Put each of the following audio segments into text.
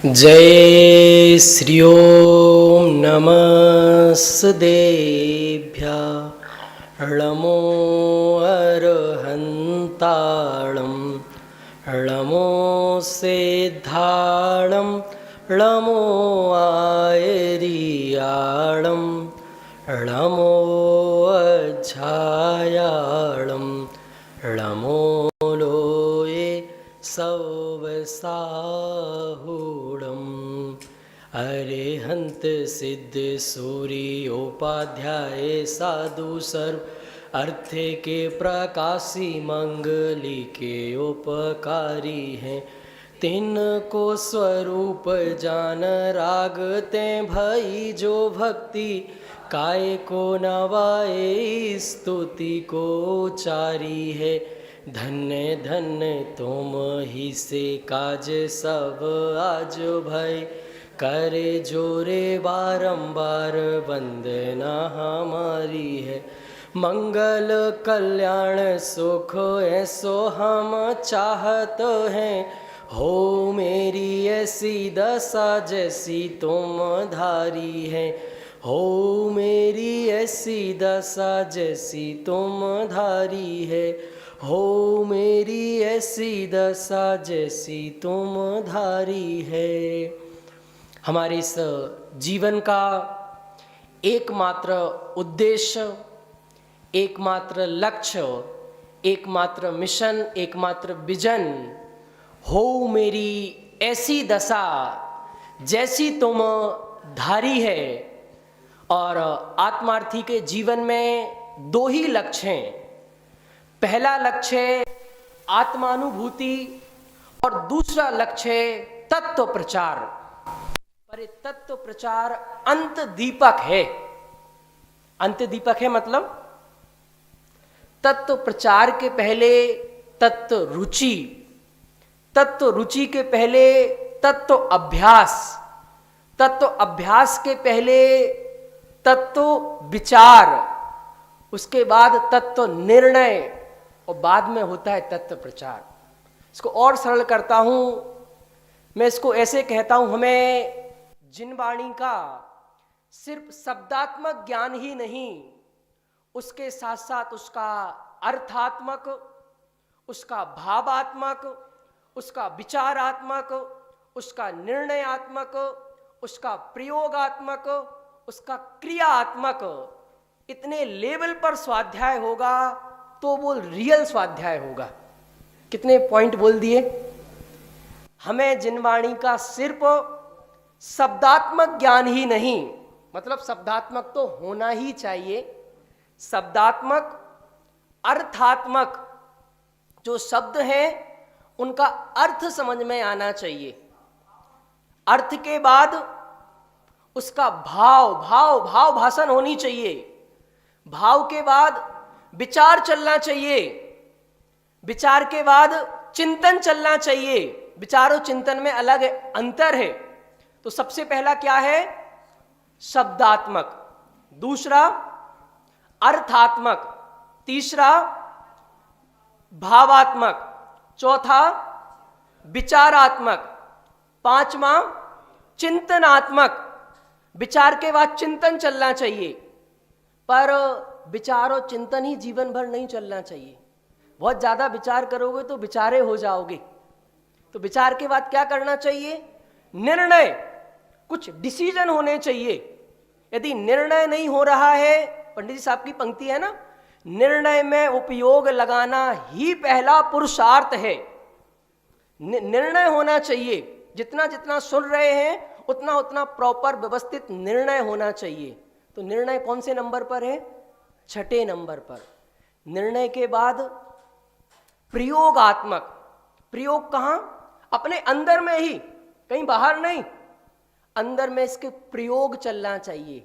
जय श्री ओम नमस्तेभ्यः ळमो अर्हन्ताळं ळमो सेद्धाळं ळमो आयरियाळं ळमो अज्झायाळं ळमो लोये सवसाहुडम अरिहंत सिद्ध सूर्योपाध्याय साधु सर्व अर्थे के प्रकाशी मंगली के उपकारी हैं। तिनको स्वरूप जान रागते भई जो भक्ति काय को नवाए स्तुति को चारी है। धन्य धन्य तुम ही से काज सब आज भय करे जोरे बारंबार वंदना हमारी है। मंगल कल्याण सुख ऐसो हम चाहत हैं हो मेरी ऐसी दशा जैसी तुम धारी है। हो मेरी ऐसी दशा जैसी तुम धारी है। हो मेरी ऐसी दशा जैसी तुम धारी है। हमारे इस जीवन का एकमात्र उद्देश्य, एकमात्र लक्ष्य, एकमात्र मिशन, एकमात्र विजन हो मेरी ऐसी दशा जैसी तुम धारी है। और आत्मार्थी के जीवन में दो ही लक्ष्य हैं। पहला लक्ष्य आत्मानुभूति और दूसरा लक्ष्य तत्व प्रचार। पर ये तत्व प्रचार अंत दीपक है। अंत दीपक है मतलब तत्व प्रचार के पहले तत्व रुचि, तत्व रुचि के पहले तत्व अभ्यास, तत्व अभ्यास के पहले तत्व विचार, उसके बाद तत्व निर्णय और बाद में होता है तत्व प्रचार। इसको और सरल करता हूं, मैं इसको ऐसे कहता हूं, हमें जिनवाणी का सिर्फ शब्दात्मक ज्ञान ही नहीं, उसके साथ साथ उसका अर्थात्मक, उसका भावात्मक, उसका विचारात्मक, उसका निर्णयात्मक, उसका प्रयोगात्मक, उसका क्रियात्मक, इतने लेवल पर स्वाध्याय होगा तो वो रियल स्वाध्याय होगा। कितने पॉइंट बोल दिए। हमें जिनवाणी का सिर्फ शब्दात्मक ज्ञान ही नहीं, मतलब शब्दात्मक तो होना ही चाहिए, शब्दात्मक, अर्थात्मक जो शब्द हैं उनका अर्थ समझ में आना चाहिए। अर्थ के बाद उसका भाव भाषण होनी चाहिए। भाव के बाद विचार चलना चाहिए। विचार के बाद चिंतन चलना चाहिए। विचार और चिंतन में अलग अंतर है। तो सबसे पहला क्या है? शब्दात्मक, दूसरा अर्थात्मक, तीसरा भावात्मक, चौथा विचारात्मक, पांचवा चिंतनात्मक। विचार के बाद चिंतन चलना चाहिए, पर विचार और चिंतन ही जीवन भर नहीं चलना चाहिए। बहुत ज्यादा विचार करोगे तो विचारे हो जाओगे। तो विचार के बाद क्या करना चाहिए? निर्णय, कुछ डिसीजन होने चाहिए। यदि निर्णय नहीं हो रहा है, पंडित जी साहब की पंक्ति है ना, निर्णय में उपयोग लगाना ही पहला पुरुषार्थ है। निर्णय होना चाहिए। जितना जितना सुन रहे हैं उतना उतना प्रॉपर व्यवस्थित निर्णय होना चाहिए। तो निर्णय कौन से नंबर पर है? छठे नंबर पर। निर्णय के बाद प्रयोगात्मक। प्रयोग कहां? अपने अंदर में ही, कहीं बाहर नहीं, अंदर में इसके प्रयोग चलना चाहिए।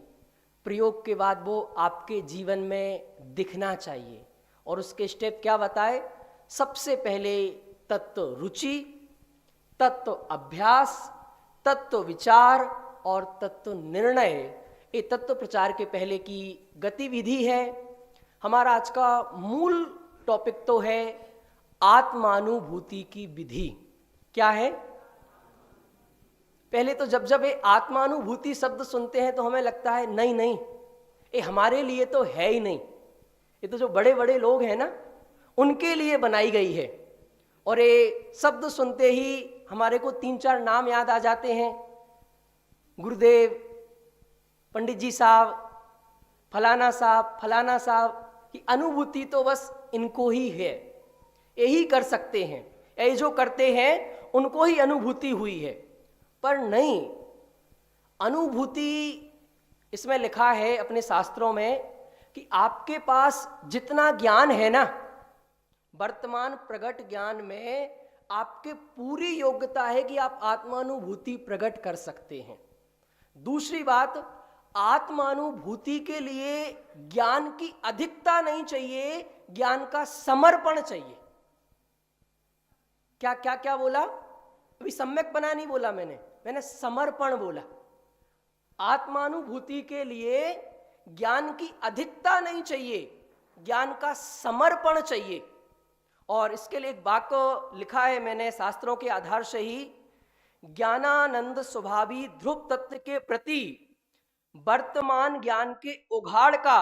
प्रयोग के बाद वो आपके जीवन में दिखना चाहिए। और उसके स्टेप क्या बताए? सबसे पहले तत्व रुचि, तत्व अभ्यास, तत्व विचार और तत्व निर्णय। ये तत्व प्रचार के पहले की गतिविधि है। हमारा आज का मूल टॉपिक तो है आत्मानुभूति की विधि। क्या है? पहले तो जब जब ये आत्मानुभूति शब्द सुनते हैं तो हमें लगता है नहीं नहीं, ये हमारे लिए तो है ही नहीं, ये तो जो बड़े बड़े लोग हैं ना उनके लिए बनाई गई है। और ये शब्द सुनते ही हमारे को 3-4 नाम याद आ जाते हैं, गुरुदेव, पंडित जी साहब, फलाना साहब की अनुभूति तो बस इनको ही है, यही कर सकते हैं, ये जो करते हैं उनको ही अनुभूति हुई है। पर नहीं, अनुभूति इसमें लिखा है अपने शास्त्रों में कि आपके पास जितना ज्ञान है ना, वर्तमान प्रकट ज्ञान में आपके पूरी योग्यता है कि आप आत्मानुभूति प्रकट कर सकते हैं। दूसरी बात, आत्मानुभूति के लिए ज्ञान की अधिकता नहीं चाहिए, ज्ञान का समर्पण चाहिए। क्या क्या क्या बोला अभी? सम्यक बना नहीं बोला मैंने समर्पण बोला। आत्मानुभूति के लिए ज्ञान की अधिकता नहीं चाहिए, ज्ञान का समर्पण चाहिए। और इसके लिए एक वाक्य लिखा है मैंने शास्त्रों के आधार से ही, ज्ञानानंद स्वभावी ध्रुव तत्व के प्रति वर्तमान ज्ञान के उघाड़ का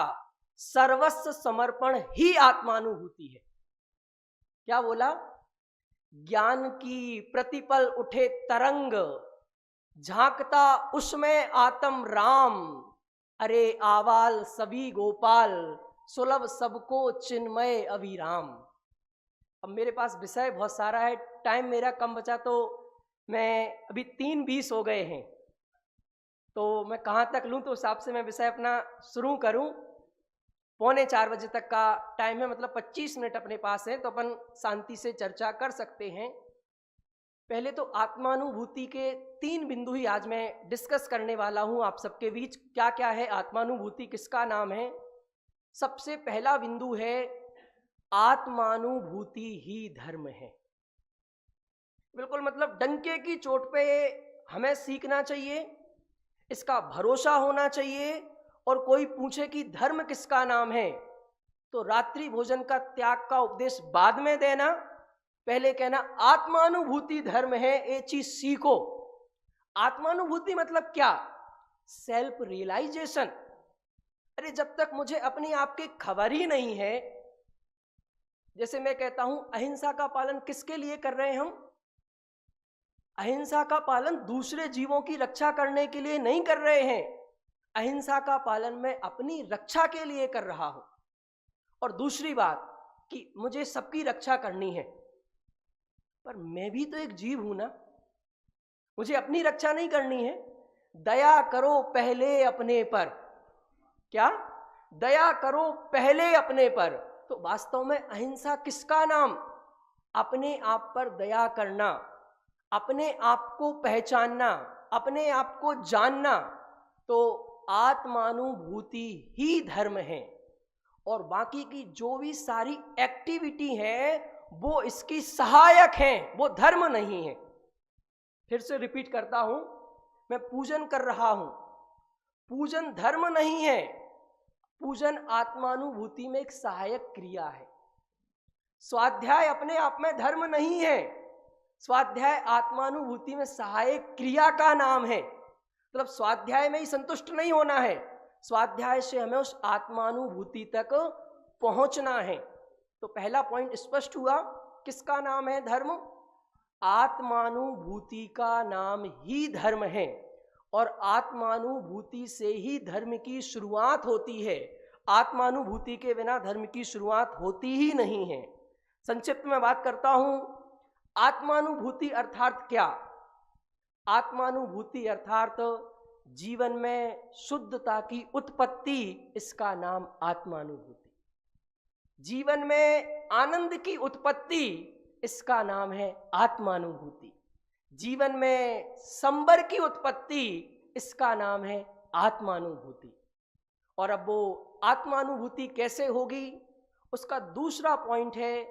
सर्वस्व समर्पण ही आत्मानुभूति है। क्या बोला? ज्ञान की प्रतिपल उठे तरंग, झांकता उसमें आत्म राम, अरे आवाल सभी गोपाल, सुलभ सबको चिन्मय अभिराम। अब मेरे पास विषय बहुत सारा है, टाइम मेरा कम बचा, तो मैं अभी 3:20 हो गए हैं, तो मैं कहाँ तक लूँ तो उस हिसाब से मैं विषय अपना शुरू करूँ। 3:45 बजे तक का टाइम है, मतलब 25 मिनट अपने पास है, तो अपन शांति से चर्चा कर सकते हैं। पहले तो आत्मानुभूति के 3 बिंदु ही आज मैं डिस्कस करने वाला हूँ आप सबके बीच। क्या क्या है आत्मानुभूति, किसका नाम है? सबसे पहला बिंदु है आत्मानुभूति ही धर्म है। बिल्कुल, मतलब डंके की चोट पे हमें सीखना चाहिए, इसका भरोसा होना चाहिए। और कोई पूछे कि धर्म किसका नाम है, तो रात्रि भोजन का त्याग का उपदेश बाद में देना, पहले कहना आत्मानुभूति धर्म है, ये चीज सीखो। आत्मानुभूति मतलब क्या? Self realisation. अरे जब तक मुझे अपनी आप की खबर ही नहीं है, जैसे मैं कहता हूं अहिंसा का पालन किसके लिए कर रहे हैं हम? अहिंसा का पालन दूसरे जीवों की रक्षा करने के लिए नहीं कर रहे हैं, अहिंसा का पालन मैं अपनी रक्षा के लिए कर रहा हूं। और दूसरी बात कि मुझे सबकी रक्षा करनी है, पर मैं भी तो एक जीव हूं ना, मुझे अपनी रक्षा नहीं करनी है। दया करो पहले अपने पर। क्या? दया करो पहले अपने पर। तो वास्तव में अहिंसा किसका नाम? अपने आप पर दया करना, अपने आप को पहचानना, अपने आप को जानना। तो आत्मानुभूति ही धर्म है। और बाकी की जो भी सारी एक्टिविटी है वो इसकी सहायक हैं, वो धर्म नहीं है। फिर से रिपीट करता हूं, मैं पूजन कर रहा हूं, पूजन धर्म नहीं है, पूजन आत्मानुभूति में एक सहायक क्रिया है। स्वाध्याय अपने आप में धर्म नहीं है, स्वाध्याय आत्मानुभूति में सहायक क्रिया का नाम है। मतलब स्वाध्याय में ही संतुष्ट नहीं होना है, स्वाध्याय से हमें उस आत्मानुभूति तक पहुंचना है। तो पहला पॉइंट स्पष्ट हुआ, किसका नाम है धर्म? आत्मानुभूति का नाम ही धर्म है। और आत्मानुभूति से ही धर्म की शुरुआत होती है, आत्मानुभूति के बिना धर्म की शुरुआत होती ही नहीं है। संक्षिप्त में बात करता हूं, आत्मानुभूति अर्थात क्या? आत्मानुभूति अर्थात जीवन में शुद्धता की उत्पत्ति, इसका नाम आत्मानुभूति। जीवन में आनंद की उत्पत्ति, इसका नाम है आत्मानुभूति। जीवन में संबर की उत्पत्ति, इसका नाम है आत्मानुभूति। और अब वो आत्मानुभूति कैसे होगी, उसका दूसरा पॉइंट है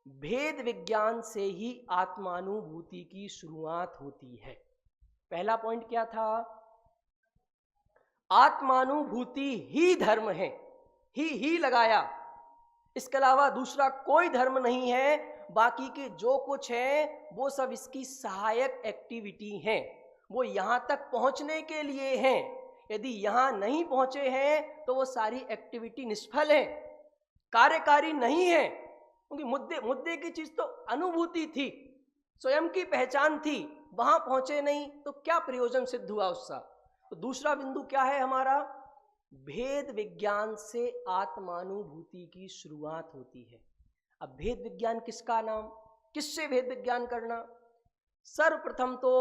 भेद विज्ञान से ही आत्मानुभूति की शुरुआत होती है। पहला पॉइंट क्या था? आत्मानुभूति ही धर्म है, ही लगाया, इसके अलावा दूसरा कोई धर्म नहीं है। बाकी के जो कुछ है वो सब इसकी सहायक एक्टिविटी है। वो यहाँ तक पहुँचने के लिए हैं। यदि यहाँ नहीं पहुँचे हैं तो वो सारी एक्टिविटी निष्फल है, कार्यकारी नहीं है। क्योंकि मुद्दे की चीज तो अनुभूति थी, स्वयं की पहचान थी, वहां पहुंचे नहीं तो क्या प्रयोजन सिद्ध हुआ उसका। तो दूसरा बिंदु क्या है हमारा, भेद विज्ञान से आत्मानुभूति की शुरुआत होती है। अब भेद विज्ञान किसका नाम, किससे भेद विज्ञान करना। सर्वप्रथम तो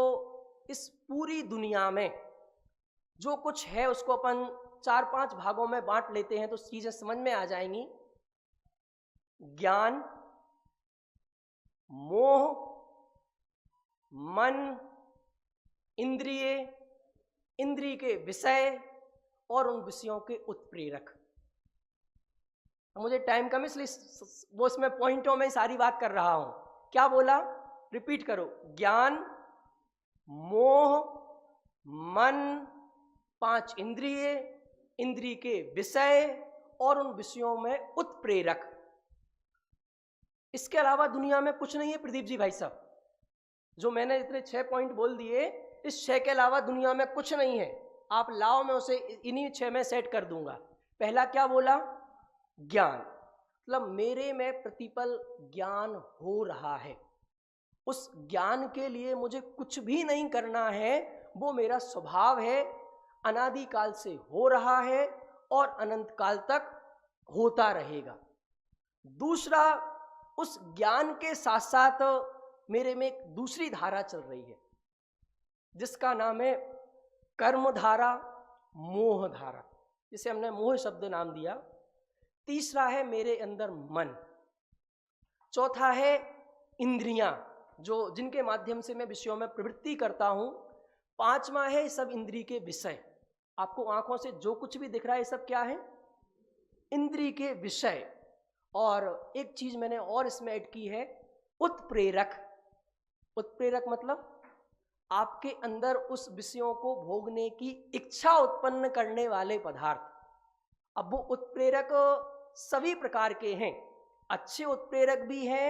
इस पूरी दुनिया में जो कुछ है उसको अपन 4-5 भागों में बांट लेते हैं तो चीजें समझ में आ जाएंगी। ज्ञान, मोह, मन, इंद्रिय, इंद्रिय के विषय और उन विषयों के उत्प्रेरक। मुझे टाइम कम इसलिए वो इसमें पॉइंटों में सारी बात कर रहा हूं। क्या बोला, रिपीट करो। ज्ञान, मोह, मन, 5 इंद्रिय, इंद्रिय के विषय और उन विषयों में उत्प्रेरक। इसके अलावा दुनिया में कुछ नहीं है प्रदीप जी भाई साहब। जो मैंने इतने 6 पॉइंट बोल दिए, इस 6 के अलावा दुनिया में कुछ नहीं है। आप लाओ, मैं उसे इन्हीं 6 में सेट कर दूंगा। पहला क्या बोला, ज्ञान, मतलब मेरे में प्रतिपल ज्ञान हो रहा है। उस ज्ञान के लिए मुझे कुछ भी नहीं करना है, वो मेरा स्वभाव है, अनादिकाल से हो रहा है और अनंत काल तक होता रहेगा। दूसरा, उस ज्ञान के साथ साथ मेरे में एक दूसरी धारा चल रही है जिसका नाम है कर्म धारा, मोह धारा, जिसे हमने मोह शब्द नाम दिया। तीसरा है मेरे अंदर मन। चौथा है इंद्रियां, जो जिनके माध्यम से मैं विषयों में प्रवृत्ति करता हूं। पांचवा है सब इंद्रिय के विषय। आपको आंखों से जो कुछ भी दिख रहा है, ये सब क्या है, इंद्रिय के विषय। और एक चीज मैंने और इसमें ऐड की है, उत्प्रेरक। उत्प्रेरक मतलब आपके अंदर उस विषयों को भोगने की इच्छा उत्पन्न करने वाले पदार्थ। अब वो उत्प्रेरक सभी प्रकार के हैं, अच्छे उत्प्रेरक भी हैं,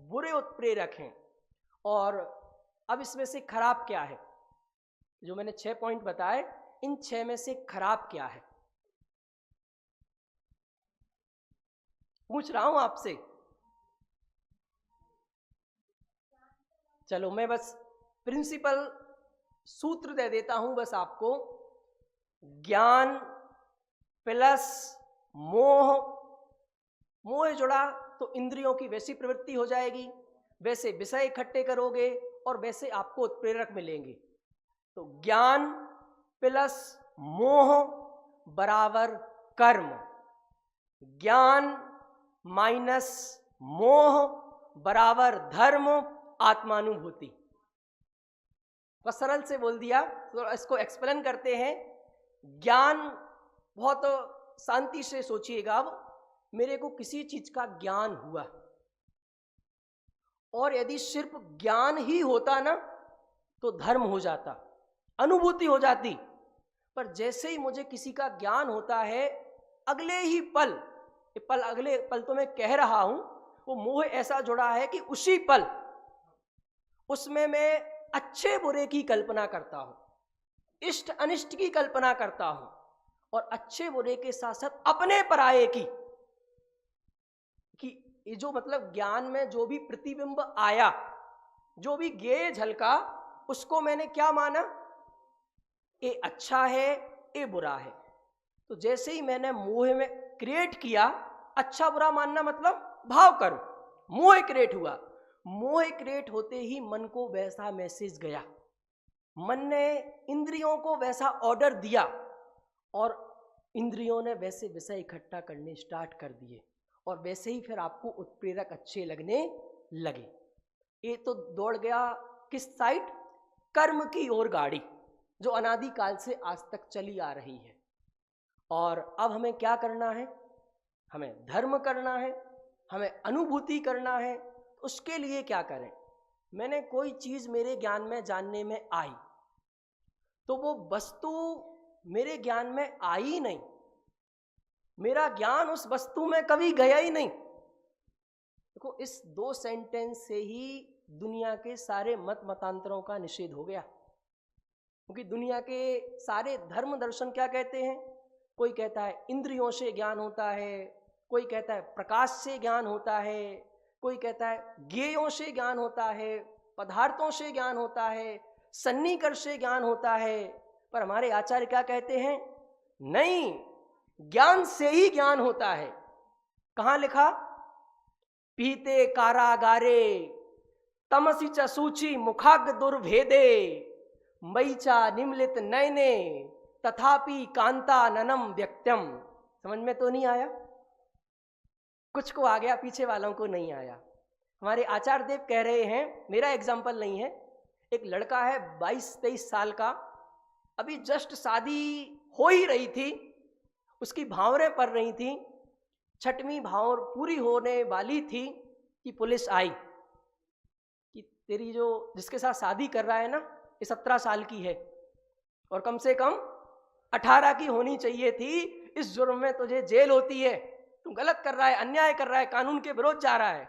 बुरे उत्प्रेरक हैं। और अब इसमें से खराब क्या है, जो मैंने 6 पॉइंट बताए, इन 6 में से खराब क्या है पूछ रहा हूं आपसे। चलो मैं बस प्रिंसिपल सूत्र दे देता हूं बस आपको। ज्ञान प्लस मोह, मोह जुड़ा तो इंद्रियों की वैसी प्रवृत्ति हो जाएगी, वैसे विषय इकट्ठे करोगे और वैसे आपको उत्प्रेरक मिलेंगे। तो ज्ञान प्लस मोह बराबर कर्म, ज्ञान माइनस मोह बराबर धर्म, आत्मानुभूति। तो सरल से बोल दिया, तो इसको एक्सप्लेन करते हैं। ज्ञान, बहुत शांति से सोचिएगा। अब मेरे को किसी चीज का ज्ञान हुआ, और यदि सिर्फ ज्ञान ही होता ना तो धर्म हो जाता, अनुभूति हो जाती। पर जैसे ही मुझे किसी का ज्ञान होता है, अगले ही पल, अगले पल तो मैं कह रहा हूं, वो मोह ऐसा जुड़ा है कि उसी पल उसमें मैं अच्छे बुरे की कल्पना करता हूं, इष्ट अनिष्ट की कल्पना करता हूं, और अच्छे बुरे के साथ साथ अपने पराये की, कि ये जो मतलब ज्ञान में जो भी प्रतिबिंब आया, जो भी ज्ञेय झलका, उसको मैंने क्या माना, ये अच्छा है, ये बुरा है। तो जैसे ही मैंने मोह में क्रिएट किया, अच्छा बुरा मानना मतलब भाव करो, मोह क्रिएट हुआ। मोह क्रिएट होते ही मन को वैसा मैसेज गया, मन ने इंद्रियों को वैसा ऑर्डर दिया, और इंद्रियों ने वैसे विषय इकट्ठा करने स्टार्ट कर दिए, और वैसे ही फिर आपको उत्प्रेरक अच्छे लगने लगे। ये तो दौड़ गया किस साइड, कर्म की ओर गाड़ी, जो अनादिकाल से आज तक चली आ रही है। और अब हमें क्या करना है, हमें धर्म करना है, हमें अनुभूति करना है। उसके लिए क्या करें, मैंने कोई चीज मेरे ज्ञान में जानने में आई, तो वो वस्तु मेरे ज्ञान में आई ही नहीं, मेरा ज्ञान उस वस्तु में कभी गया ही नहीं। देखो, इस 2 सेंटेंस से ही दुनिया के सारे मत मतांतरों का निषेध हो गया। क्योंकि दुनिया के सारे धर्म दर्शन क्या कहते हैं? कोई कहता है इंद्रियों से ज्ञान होता है, कोई कहता है प्रकाश से ज्ञान होता है, कोई कहता है ज्ञेयों से ज्ञान होता है, पदार्थों से ज्ञान होता है, सन्निकर्ष से ज्ञान होता है। पर हमारे आचार्य क्या कहते हैं? नहीं, ज्ञान से ही ज्ञान होता है। कहाँ लिखा? पीते कारागारे तमसी च सूची मुखाग्र दुर्भेदे मईचा निम्लित नयने तथापि कांता ननम व्यक्त्यम। समझ में तो नहीं आया? कुछ को आ गया, पीछे वालों को नहीं आया। हमारे आचार्य देव कह रहे हैं, मेरा एग्जाम्पल नहीं है, एक लड़का है 22-23 साल का, अभी जस्ट शादी हो ही रही थी, उसकी भावरें पड़ रही थी, 6वीं भावर पूरी होने वाली थी कि पुलिस आई कि तेरी जो जिसके साथ शादी कर रहा है ना, ये 17 साल की है और कम से कम 18 की होनी चाहिए थी, इस जुर्म में तुझे जेल होती है, तू गलत कर रहा है, अन्याय कर रहा है, कानून के विरोध जा रहा है।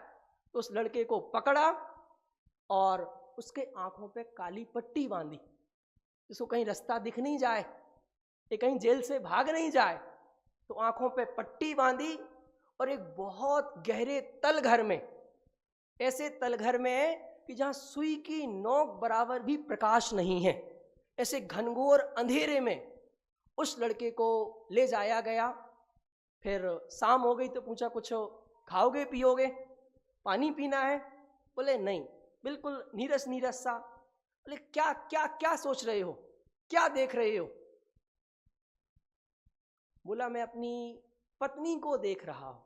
तो उस लड़के को पकड़ा और उसके आंखों पे काली पट्टी बांधी, इसको कहीं रास्ता दिख नहीं जाए, ये कहीं जेल से भाग नहीं जाए। तो आंखों पे पट्टी बांधी और एक बहुत गहरे तलघर में, ऐसे तलघर में कि जहां सुई की नोक बराबर भी प्रकाश नहीं है, ऐसे घनघोर अंधेरे में उस लड़के को ले जाया गया। फिर शाम हो गई तो पूछा कुछ खाओगे पियोगे, पानी पीना है? बोले नहीं, बिल्कुल नीरस नीरस सा। बोले क्या क्या क्या सोच रहे हो, क्या देख रहे हो? बोला मैं अपनी पत्नी को देख रहा हूं।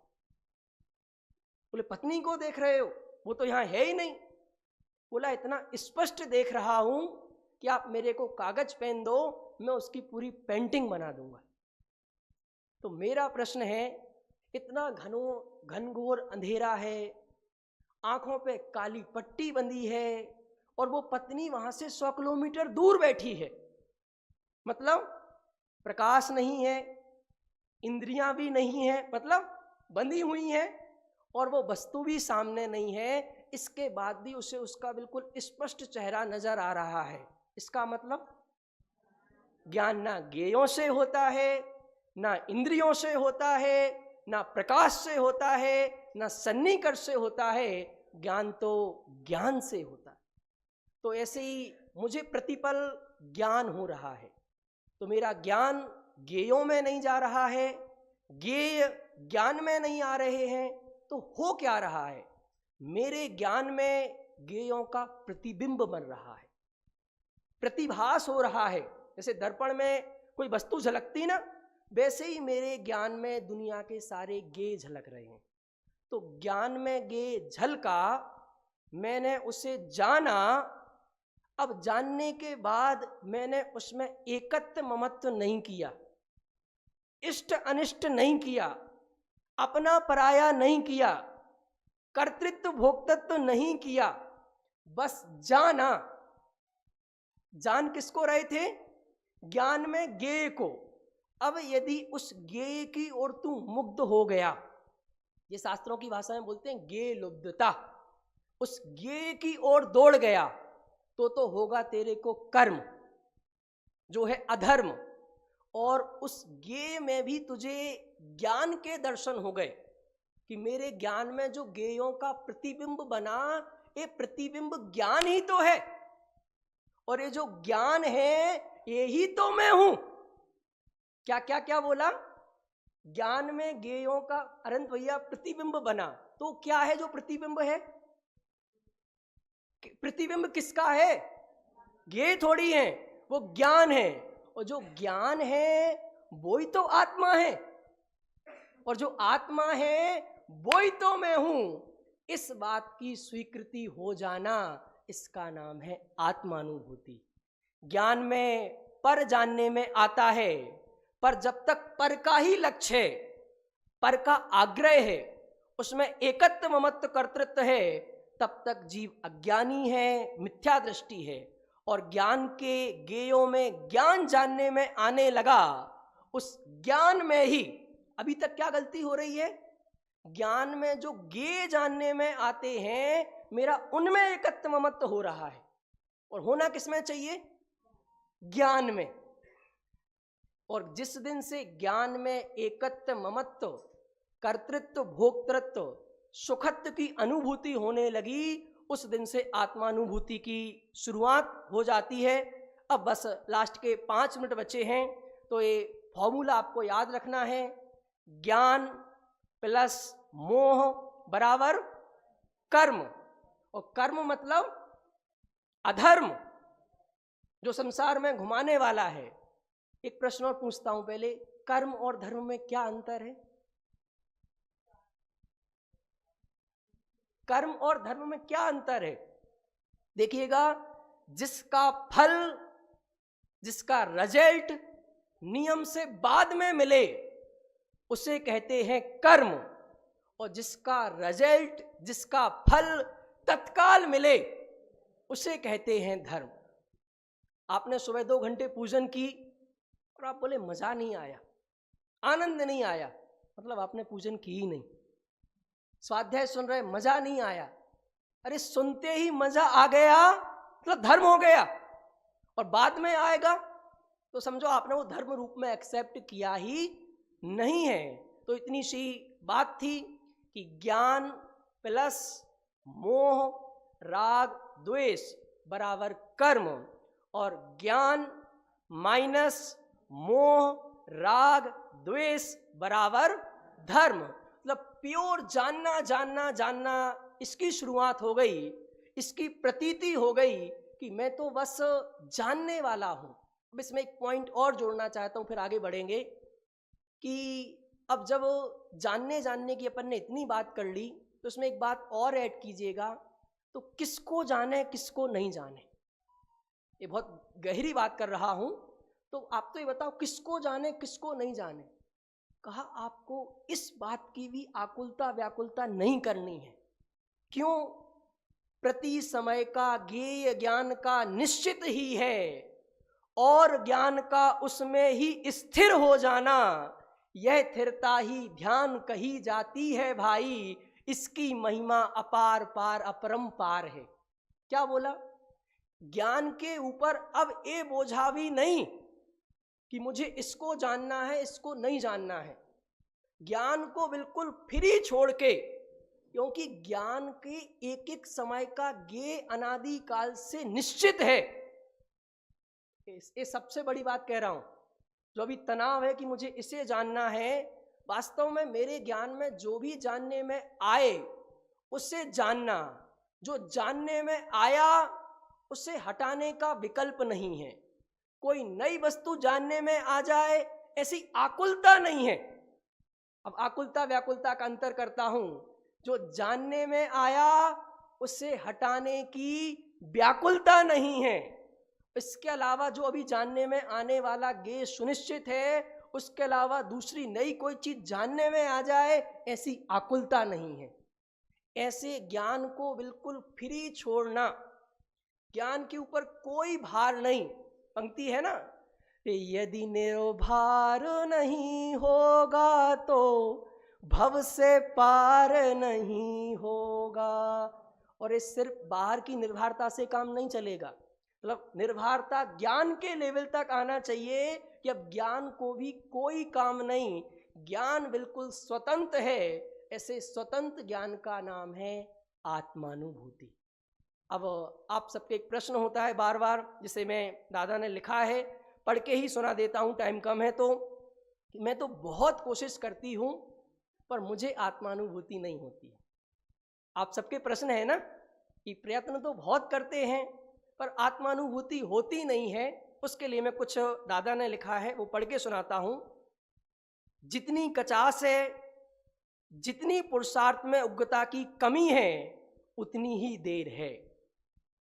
बोले पत्नी को देख रहे हो, वो तो यहां है ही नहीं। बोला इतना स्पष्ट देख रहा हूं कि आप मेरे को कागज पेन दो, मैं उसकी पूरी पेंटिंग बना दूंगा। तो मेरा प्रश्न है, इतना घनघोर अंधेरा है, आंखों पे काली पट्टी बंधी है और वो पत्नी वहां से 100 किलोमीटर दूर बैठी है, मतलब प्रकाश नहीं है, इंद्रियां भी नहीं है, मतलब बंधी हुई है, और वो वस्तु भी सामने नहीं है। इसके बाद भी उसे उसका बिल्कुल स्पष्ट चेहरा नजर आ रहा है। इसका मतलब ज्ञान ना ज्ञेयों से होता है, ना इंद्रियों से होता है, ना प्रकाश से होता है, ना सन्निकर्ष से होता है, ज्ञान तो ज्ञान से होता है। तो ऐसे ही मुझे प्रतिपल ज्ञान हो रहा है, तो मेरा ज्ञान ज्ञेयों में नहीं जा रहा है, ज्ञेय ज्ञान में नहीं आ रहे हैं, तो हो क्या रहा है? मेरे ज्ञान में ज्ञेयों का प्रतिबिंब बन रहा है, प्रतिभास हो रहा है। जैसे दर्पण में कोई वस्तु झलकती ना, वैसे ही मेरे ज्ञान में दुनिया के सारे ज्ञेय झलक रहे हैं। तो ज्ञान में ज्ञेय झलका, मैंने उसे जाना, अब जानने के बाद मैंने उसमें एकत्व ममत्व नहीं किया, इष्ट अनिष्ट नहीं किया, अपना पराया नहीं किया, कर्तृत्व भोक्तत्व नहीं किया, बस जाना। जान किसको रहे थे? ज्ञान में ज्ञेय को। अब यदि उस ज्ञेय की ओर तू मुग्ध हो गया, ये शास्त्रों की भाषा में बोलते हैं ज्ञेय लुब्धता, उस ज्ञेय की ओर दौड़ गया तो होगा तेरे को कर्म, जो है अधर्म। और उस ज्ञेय में भी तुझे ज्ञान के दर्शन हो गए कि मेरे ज्ञान में जो ज्ञेयों का प्रतिबिंब बना, ये प्रतिबिंब ज्ञान ही तो है, और ये जो ज्ञान है ये ही तो मैं हूं। क्या क्या क्या बोला? ज्ञान में ज्ञेयों का अनंत भैया प्रतिबिंब बना, तो क्या है जो प्रतिबिंब है? प्रतिबिंब किसका है? ज्ञेय थोड़ी है, वो ज्ञान है, और जो ज्ञान है वो ही तो आत्मा है, और जो आत्मा है वो ही तो मैं हूं। इस बात की स्वीकृति हो जाना, इसका नाम है आत्मानुभूति। ज्ञान में पर जानने में आता है, पर जब तक पर का ही लक्ष्य है, पर का आग्रह है, उसमें एकत्व ममत्व कर्तृत्व है, तब तक जीव अज्ञानी है, मिथ्या दृष्टि है। और ज्ञान के ज्ञेयों में ज्ञान जानने में आने लगा, उस ज्ञान में ही अभी तक क्या गलती हो रही है? ज्ञान में जो ज्ञेय जानने में आते हैं, मेरा उनमें एकत्व ममत्व हो रहा है, और होना किसमें चाहिए? ज्ञान में। और जिस दिन से ज्ञान में एकत्व, ममत्व, कर्तृत्व, भोक्तृत्व, सुखत्व की अनुभूति होने लगी, उस दिन से आत्मानुभूति की शुरुआत हो जाती है। अब बस लास्ट के 5 मिनट बचे हैं, तो ये फॉर्मूला आपको याद रखना है। ज्ञान प्लस मोह बराबर कर्म, और कर्म मतलब अधर्म जो संसार में घुमाने वाला है। एक प्रश्न और पूछता हूं पहले, कर्म और धर्म में क्या अंतर है? कर्म और धर्म में क्या अंतर है? देखिएगा, जिसका फल, जिसका रिजल्ट नियम से बाद में मिले उसे कहते हैं कर्म, और जिसका रिजल्ट, जिसका फल तत्काल मिले उसे कहते हैं धर्म। आपने सुबह 2 घंटे पूजन की और आप बोले मजा नहीं आया, आनंद नहीं आया, मतलब आपने पूजन की ही नहीं। स्वाध्याय सुन रहे, मजा नहीं आया, अरे सुनते ही मजा आ गया मतलब धर्म हो गया, और बाद में आएगा तो समझो आपने वो धर्म रूप में एक्सेप्ट किया ही नहीं है। तो इतनी सी बात थी कि ज्ञान प्लस मोह, राग, द्वेष बराबर कर्म, और ज्ञान माइनस मोह, राग, द्वेष बराबर धर्म। मतलब प्योर जानना जानना जानना, इसकी शुरुआत हो गई, इसकी प्रतीति हो गई कि मैं तो बस जानने वाला हूं। अब इसमें एक पॉइंट और जोड़ना चाहता हूं, फिर आगे बढ़ेंगे कि अब जब जानने की अपन ने इतनी बात कर ली, तो इसमें एक बात और ऐड कीजिएगा, तो किसको जाने किसको नहीं जाने, ये बहुत गहरी बात कर रहा हूं। तो आप तो ये बताओ, किसको जाने किसको नहीं जाने। कहा आपको इस बात की भी आकुलता व्याकुलता नहीं करनी है। क्यों? प्रति समय का ज्ञेय ज्ञान का निश्चित ही है, और ज्ञान का उसमें ही स्थिर हो जाना, यह स्थिरता ही ध्यान कही जाती है भाई। इसकी महिमा अपार पार अपरंपार है। क्या बोला? ज्ञान के ऊपर अब ये बोझा भी नहीं कि मुझे इसको जानना है इसको नहीं जानना है। ज्ञान को बिल्कुल फ्री छोड़ के, क्योंकि ज्ञान के एक एक समय का ज्ञेय अनादि काल से निश्चित है। ये सबसे बड़ी बात कह रहा हूं। जो अभी तनाव है कि मुझे इसे जानना है, वास्तव में मेरे ज्ञान में जो भी जानने में आए उसे जानना, जो जानने में आया उसे हटाने का विकल्प नहीं है। कोई नई वस्तु जानने में आ जाए ऐसी आकुलता नहीं है। अब आकुलता व्याकुलता का अंतर करता हूं। जो जानने में आया उसे हटाने की व्याकुलता नहीं है। इसके अलावा जो अभी जानने में आने वाला ज्ञेय सुनिश्चित है, उसके अलावा दूसरी नई कोई चीज जानने में आ जाए ऐसी आकुलता नहीं है। ऐसे ज्ञान को बिल्कुल फ्री छोड़ना, ज्ञान के ऊपर कोई भार नहीं। पंक्ति है ना, यदि निर्भार नहीं होगा तो भव से पार नहीं होगा। और ये सिर्फ बाहर की निर्भरता से काम नहीं चलेगा, मतलब निर्भरता ज्ञान के लेवल तक आना चाहिए कि अब ज्ञान को भी कोई काम नहीं, ज्ञान बिल्कुल स्वतंत्र है। ऐसे स्वतंत्र ज्ञान का नाम है आत्मानुभूति। अब आप सबके एक प्रश्न होता है बार बार, जिसे मैं दादा ने लिखा है पढ़ के ही सुना देता हूँ, टाइम कम है तो। मैं तो बहुत कोशिश करती हूँ पर मुझे आत्मानुभूति नहीं होती है। आप सबके प्रश्न है ना कि प्रयत्न तो बहुत करते हैं पर आत्मानुभूति होती नहीं है। उसके लिए मैं कुछ दादा ने लिखा है वो पढ़ के सुनाता हूँ। जितनी कचास है, जितनी पुरुषार्थ में उग्रता की कमी है, उतनी ही देर है।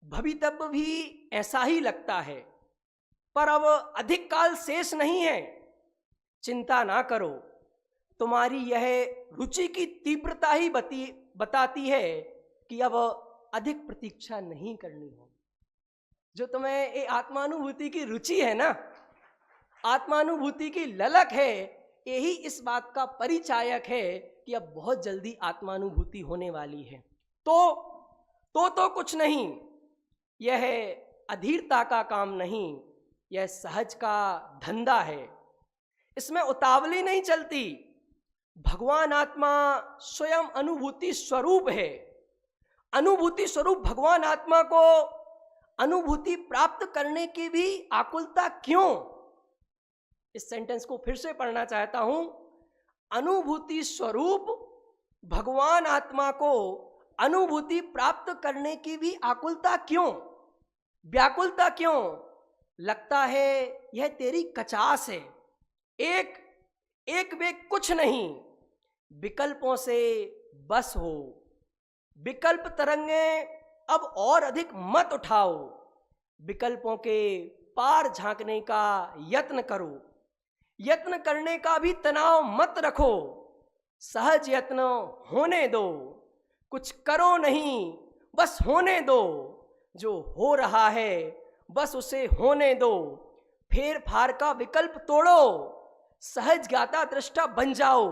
भवितव्य भी ऐसा ही लगता है, पर अब अधिक काल शेष नहीं है। चिंता ना करो, तुम्हारी यह रुचि की तीव्रता ही बताती है कि अब अधिक प्रतीक्षा नहीं करनी हो। जो तुम्हें ये आत्मानुभूति की रुचि है ना, आत्मानुभूति की ललक है, यही इस बात का परिचायक है कि अब बहुत जल्दी आत्मानुभूति होने वाली है। तो कुछ नहीं, यह अधीरता का काम नहीं, यह सहज का धंधा है, इसमें उतावली नहीं चलती। भगवान आत्मा स्वयं अनुभूति स्वरूप है। अनुभूति स्वरूप भगवान आत्मा को अनुभूति प्राप्त करने की भी आकुलता क्यों? इस सेंटेंस को फिर से पढ़ना चाहता हूं। अनुभूति स्वरूप भगवान आत्मा को अनुभूति प्राप्त करने की भी आकुलता क्यों, व्याकुलता क्यों? लगता है यह तेरी कचास है। एक वे कुछ नहीं, विकल्पों से बस हो। विकल्प तरंगे अब और अधिक मत उठाओ। विकल्पों के पार झांकने का यत्न करो। यत्न करने का भी तनाव मत रखो। सहज यत्न होने दो। कुछ करो नहीं, बस होने दो। जो हो रहा है बस उसे होने दो। फेर फार का विकल्प तोड़ो। सहज ज्ञाता दृष्टा बन जाओ।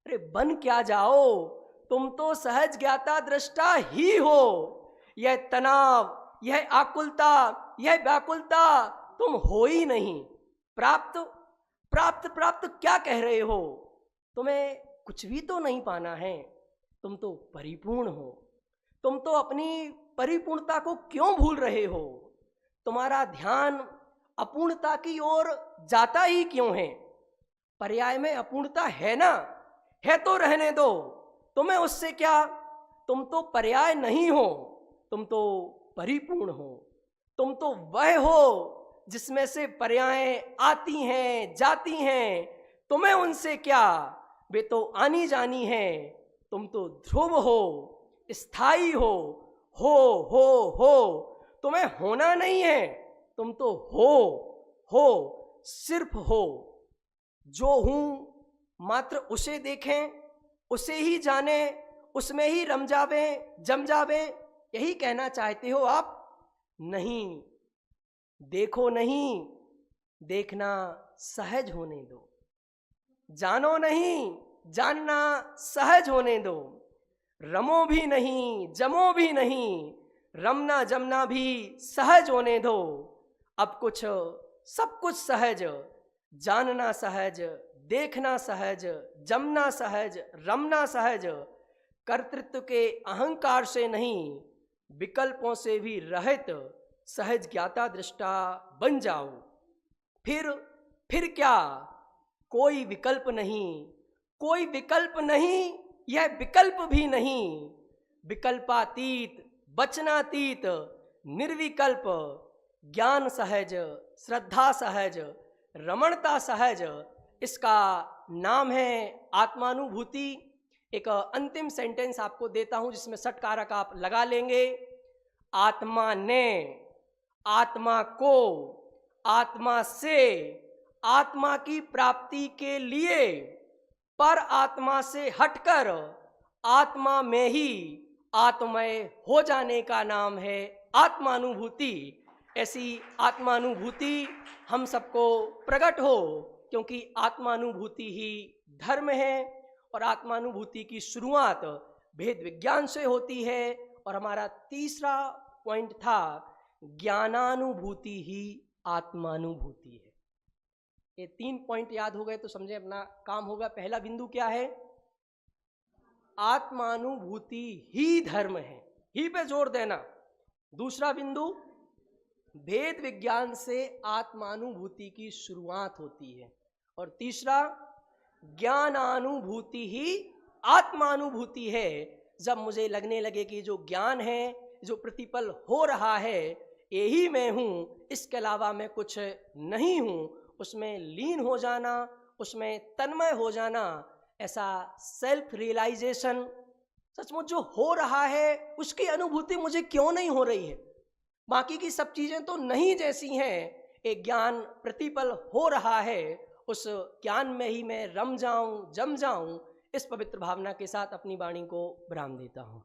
अरे बन क्या जाओ, तुम तो सहज ज्ञाता दृष्टा ही हो। यह तनाव, यह आकुलता, यह व्याकुलता तुम हो ही नहीं। प्राप्त प्राप्त प्राप्त क्या कह रहे हो? तुम्हें कुछ भी तो नहीं पाना है, तुम तो परिपूर्ण हो। तुम तो अपनी परिपूर्णता को क्यों भूल रहे हो? तुम्हारा ध्यान अपूर्णता की ओर जाता ही क्यों है? पर्याय में अपूर्णता है ना, है तो रहने दो। तुम्हें उससे क्या? तुम तो पर्याय नहीं हो, तुम तो परिपूर्ण हो। तुम तो वह हो जिसमें से पर्याय आती हैं जाती हैं। तुम्हें उनसे क्या, वे तो आनी जानी हैं। तुम तो ध्रुव हो, स्थायी हो। तुम्हें होना नहीं है, तुम तो हो, सिर्फ हो। जो हूं मात्र उसे देखें, उसे ही जाने, उसमें ही रम जावे, जम जावे, यही कहना चाहते हो आप? नहीं, देखो नहीं, देखना सहज होने दो। जानो नहीं, जानना सहज होने दो। रमो भी नहीं, जमो भी नहीं, रमना जमना भी सहज होने दो। अब कुछ सब कुछ सहज, जानना सहज, देखना सहज, जमना सहज, रमना सहज। कर्तृत्व के अहंकार से नहीं, विकल्पों से भी रहित सहज ज्ञाता दृष्टा बन जाओ। फिर क्या? कोई विकल्प नहीं, कोई विकल्प नहीं, यह विकल्प भी नहीं। विकल्पातीत, वचनातीत, निर्विकल्प, ज्ञान सहज, श्रद्धा सहज, रमणता सहज, इसका नाम है आत्मानुभूति। एक अंतिम सेंटेंस आपको देता हूं जिसमें सट कारक आप लगा लेंगे। आत्मा ने, आत्मा को, आत्मा से, आत्मा की प्राप्ति के लिए पर आत्मा से हटकर आत्मा में ही आत्मय हो जाने का नाम है आत्मानुभूति। ऐसी आत्मानुभूति हम सबको प्रकट हो, क्योंकि आत्मानुभूति ही धर्म है और आत्मानुभूति की शुरुआत भेद विज्ञान से होती है। और हमारा तीसरा पॉइंट था ज्ञानानुभूति ही आत्मानुभूति है। ये 3 पॉइंट याद हो गए तो समझे अपना काम होगा। पहला बिंदु क्या है? आत्मानुभूति ही धर्म है, ही पे जोर देना। दूसरा बिंदु, भेद विज्ञान से आत्मानुभूति की शुरुआत होती है। और तीसरा, ज्ञानानुभूति ही आत्मानुभूति है। जब मुझे लगने लगे कि जो ज्ञान है, जो प्रतिपल हो रहा है, यही मैं हूँ, इसके अलावा मैं कुछ नहीं हूँ, उसमें लीन हो जाना, उसमें तन्मय हो जाना, ऐसा सेल्फ रियलाइजेशन, सचमुच जो हो रहा है उसकी अनुभूति मुझे क्यों नहीं हो रही है? बाकी की सब चीज़ें तो नहीं जैसी हैं, एक ज्ञान प्रतिपल हो रहा है, उस ज्ञान में ही मैं रम जाऊं, जम जाऊं। इस पवित्र भावना के साथ अपनी वाणी को विराम देता हूं।